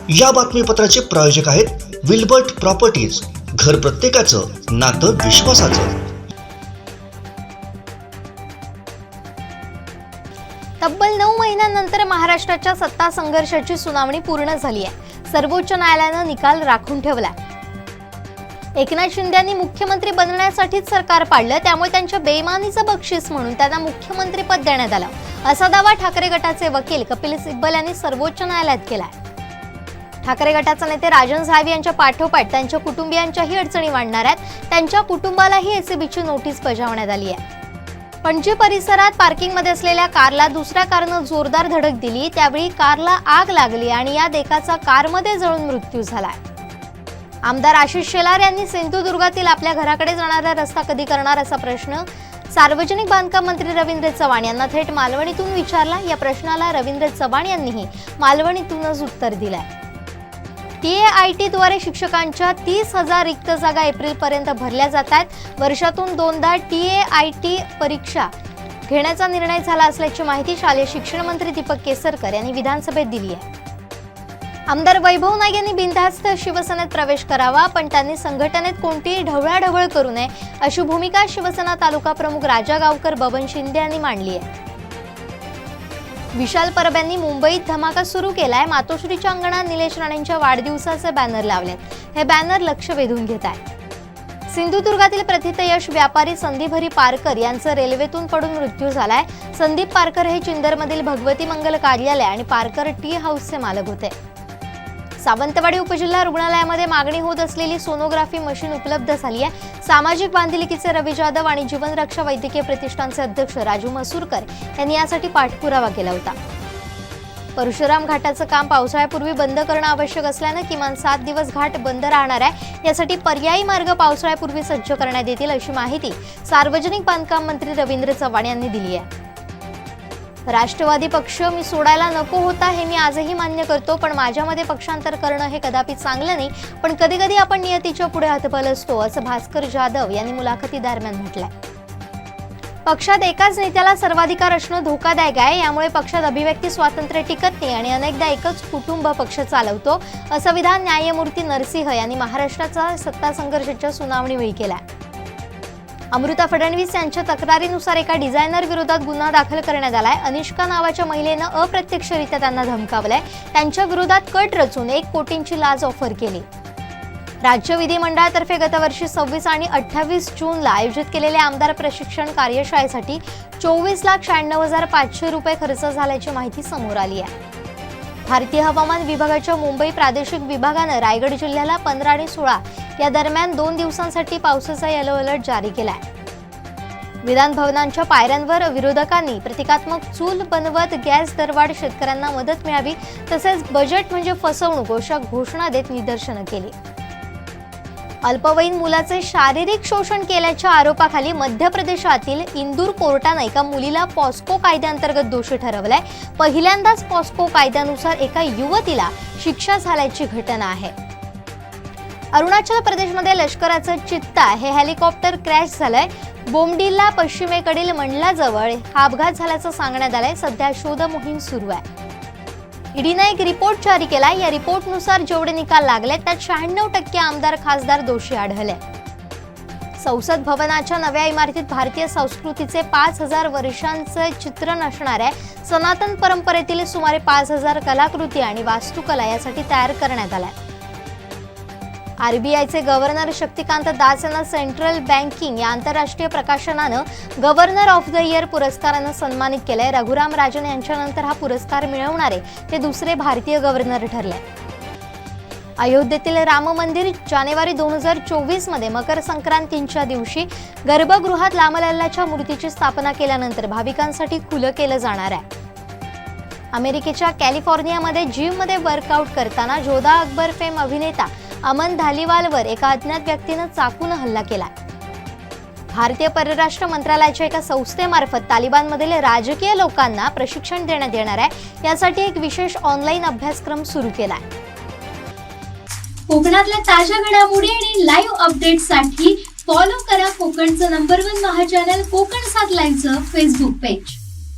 या बातमीपत्राचे प्रायोजक आहेत विल्बर्ट प्रॉपर्टीज, घर प्रत्येकाचं नातं विश्वासाचं। तब्बल 9 महिन्यांनंतर महाराष्ट्राच्या सत्ता संघर्षाची सुनावणी पूर्ण झाली आहे। सर्वोच्च न्यायालयाने निकाल राखून ठेवला। एकनाथ शिंदे यांनी मुख्यमंत्री बनण्यासाठीच सरकार पाडलं, त्यामुळे त्यांच्या बेईमानीचं बक्षीस म्हणून त्यांना मुख्यमंत्री पद देण्यात आलं, असा दावा ठाकरे गटाचे वकील कपिल सिब्बल यांनी सर्वोच्च न्यायालयात केलाय। ठाकरे गटाचे नेते राजन साळवी यांच्या पाठोपाठ त्यांच्या कुटुंबियांच्याही अडचणी मांडणार आहेत। त्यांच्या कुटुंबालाही एसीबीची नोटीस बजावण्यात आली आहे। पणजी परिसरात पार्किंगमध्ये असलेल्या कारला दुसऱ्या कारनं जोरदार धडक दिली, त्यावेळी कारला आग लागली आणि या देकाचा कारमध्ये जळून मृत्यू झाला। आमदार आशिष शेलार यांनी सिंधुदुर्गातील आपल्या घराकडे जाणारा रस्ता कधी करणार असा प्रश्न सार्वजनिक बांधकाम मंत्री रवींद्र चव्हाण यांना थेट मालवणीतून विचारला। या प्रश्नाला रवींद्र चव्हाण यांनीही मालवणीतूनच उत्तर दिलंय। TAIT द्वारे शिक्षकांच्या 30,000 रिक्त जागा एप्रिलपर्यंत भरल्या जात आहेत। वर्षातून 2दा TAIT परीक्षा घेण्याचा निर्णय झाला असल्याची माहिती शालेय शिक्षण मंत्री दीपक केसरकर यांनी विधानसभेत दिली आहे। आमदार वैभव नाईक यांनी बिनधास्त शिवसेनेत प्रवेश करावा, पण त्यांनी संघटनेत कोणतीही ढवळाढवळ करू नये अशी भूमिका शिवसेना तालुका प्रमुख राजा गावकर बबन शिंदे यांनी मांडली आहे। विशाल परब यांनी मुंबईत धमाका सुरू केलाय। मातोश्रीच्या अंगणात निलेश राणेंच्या वाढदिवसाचे बॅनर लावलेत। हे बॅनर लक्ष वेधून घेत आहेत। सिंधुदुर्गातील प्रथितयश व्यापारी संदीप हरी पारकर यांचा रेल्वेतून पडून मृत्यू झालाय। संदीप पारकर हे चिंदरमधील भगवती मंगल कार्यालय आणि पारकर टी हाऊसचे मालक होते। सावंतवाडी उपजिल्हा रुग्णालयामध्ये मागणी होत असलेली सोनोग्राफी मशीन उपलब्ध झाली आहे। सामाजिक बांधिलकीचे रवी जाधव आणि जीवन रक्षा वैद्यकीय प्रतिष्ठानचे अध्यक्ष राजू मसूरकर यांनी यासाठी पाठपुरावा केला होता। परशुराम घाटाचं काम पावसाळ्यापूर्वी बंद करणं आवश्यक असल्याने किमान 7 दिवस घाट बंद राहणार आहे। यासाठी पर्यायी मार्ग पावसाळ्यापूर्वी सज्ज करण्यात येतील अशी माहिती सार्वजनिक बांधकाम मंत्री रवींद्र चव्हाण यांनी दिली आहे। राष्ट्रवादी पक्ष मी सोडायला नको होता हे मी आजही मान्य करतो, पण माझ्यामध्ये पक्षांतर करणं हे कदापि चांगलं नाही, पण कधी कधी आपण नियतीच्या पुढे हतबल असतो असं भास्कर जाधव यांनी मुलाखती दरम्यान म्हटलंय। पक्षात एकाच नेत्याला सर्वाधिकार असणं धोकादायक आहे, यामुळे पक्षात अभिव्यक्ती स्वातंत्र्य टिकत नाही आणि अनेकदा एकच कुटुंब पक्ष चालवतो असं विधान न्यायमूर्ती नरसिंह यांनी महाराष्ट्राचा सत्ता संघर्षाच्या सुनावणीवेळी केलं। अमृता फडणवीस यांच्या तक्रारीनुसार एका डिझायनर विरोधात गुन्हा दाखल करण्यात आलाय। अनिष्का नावाच्या महिलेनं अप्रत्यक्षरित्या त्यांना धमकावलंय। त्यांच्या विरोधात कट रचून 1 कोटींची लाच ऑफर केली। राज्य विधिमंडळातर्फे गतवर्षी 26 आणि 28 जूनला आयोजित केलेल्या आमदार प्रशिक्षण कार्यशाळेसाठी 24,96,500 रुपये खर्च झाल्याची माहिती समोर आली आहे। भारतीय हवामान विभागाच्या मुंबई प्रादेशिक विभागानं रायगड जिल्ह्याला 15 आणि 16 या दरम्यान 2 दिवसांसाठी पावसाचा येलो अलर्ट जारी केलाय। विधान भवनांच्या पायऱ्यांवर विरोधकांनी प्रतिकात्मक चूल बनवत गॅस दरवाढ शेतकऱ्यांना मदत मिळावी तसेच बजेट म्हणजे फसवणूक अशा घोषणा देत निदर्शनं केली। अल्पवयीन मुलाचे शारीरिक शोषण केल्याच्या आरोपाखाली मध्य प्रदेशातील इंदूर कोर्टाने एका मुलीला पॉस्को कायद्याअंतर्गत दोषी ठरवलंय। पहिल्यांदाच पॉस्को कायद्यानुसार एका युवतीला शिक्षा झाल्याची घटना आहे। अरुणाचल प्रदेशमध्ये लष्कराचं चित्ता हे हेलिकॉप्टर क्रॅश झालंय। बोमडिला पश्चिमेकडील मंडलाजवळ हा अपघात झाल्याचं सांगण्यात आलंय। सध्या शोध मोहीम सुरू आहे। ईडीने एक रिपोर्ट जारी केला। या रिपोर्टनुसार जेवढे निकाल लागले त्यात 96% आमदार खासदार दोषी आढळले। संसद भवनाच्या नव्या इमारतीत भारतीय संस्कृतीचे 5000 वर्षांचे चित्रण असणार आहे। सनातन परंपरेतील सुमारे 5000 कलाकृती आणि वास्तुकला यासाठी तयार करण्यात आल्या। RBIचे गव्हर्नर शक्तिकांत दास यांना सेंट्रल बँकिंग या आंतरराष्ट्रीय प्रकाशनानं गव्हर्नर ऑफ द इयर पुरस्कारानं सन्मानित केलंय। रघुराम राजन यांच्यानंतर हा पुरस्कार मिळवणारे ते दुसरे भारतीय गव्हर्नर ठरले। अयोध्येतील राम मंदिर जानेवारी 2024 मध्ये मकर संक्रांतीच्या दिवशी गर्भगृहात लामलल्लाच्या मूर्तीची स्थापना केल्यानंतर भाविकांसाठी खुलं केलं जाणार आहे। अमेरिकेच्या कॅलिफोर्नियामध्ये जिममध्ये वर्कआउट करताना जोधा अकबर फेम अभिनेता अमन धालीवालवर एका अज्ञात व्यक्तीने चाकून हल्ला केला। भारतीय परराष्ट्र मंत्रालयाच्या एका संस्थेमार्फत तालिबानमधील राजकीय लोकांना प्रशिक्षण देण्यात येणार आहे। यासाठी एक विशेष ऑनलाईन अभ्यासक्रम सुरू केला आहे। कोकणातल्या ताज्या घडामोडी आणि लाईव्ह अपडेट्ससाठी फॉलो करा कोकणचं नंबर 1 महा चॅनल कोकण 7 लाईव्हचं फेसबुक पेज।